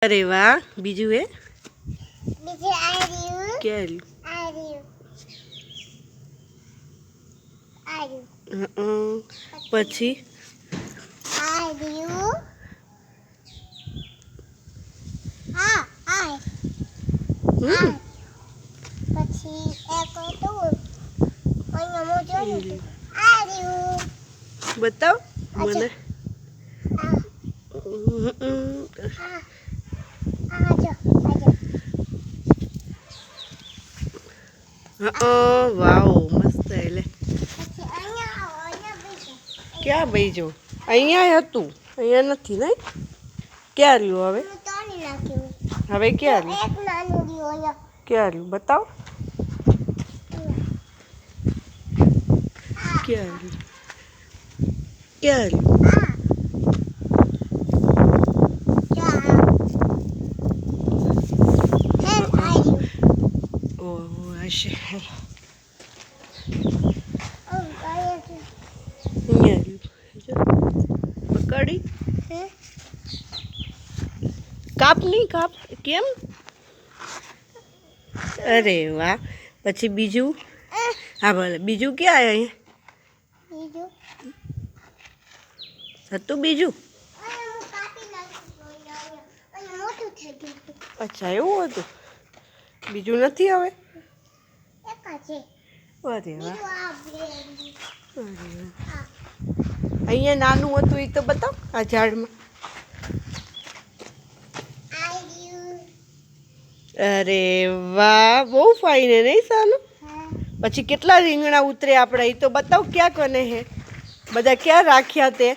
અરે વાહ, બીજું એ બીજું આર્યું કેરું પછી આર્યું હા આ પછી એક હતું અહીંયા મોજો આર્યું બતાવ મને વાવ મસ્ત એટલે ક્યાં બેજો અહીંયા હતું અહીંયા નથી ને ક્યાં રહ્યું હવે ક્યાં રહ્યું ક્યાં રહ્યું બતાવ ક્યાં રહ્યું ક્યાં રહ્યું હશે પકડી કાપ નહીં કાપ કેમ અરે વાહ પછી બીજું હા ભલે બીજું ક્યાં અહીંયા હતું બીજું અચ્છા એવું હતું બીજું નથી હવે અરે વાહ અહીંયા નાનું હતું એ તો બતાવ આ ઝાડમાં અરે વાહ બહુ ફાઇન હે નહીં સાનું પછી કેટલા રીંગણા ઉતરે આપણે એ તો બતાવ ક્યાં કને હે બધા ક્યાં રાખ્યા તે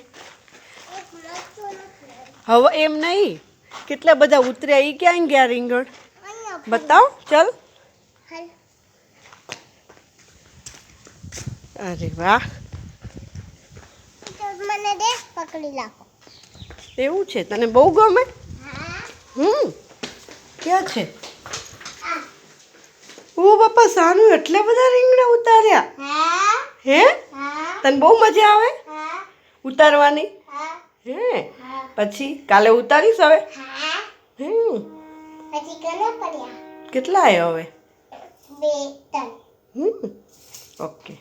હવે એમ નહીં કેટલા બધા ઉતર્યા એ ક્યાં ગયા રીંગણ બતાવ ચલ અરે વાહ મને દે પકડી રાખો એવું છે તને બહુ ગમે ક્યાં છે ઓ બાપા સાનું એટલા બધા રીંગણા ઉતાર્યા હે તને બહુ મજા આવે ઉતારવાની હે પછી કાલે ઉતારીશ હવે પછી કેટલા આવ્યા હવે 2 3 ઓકે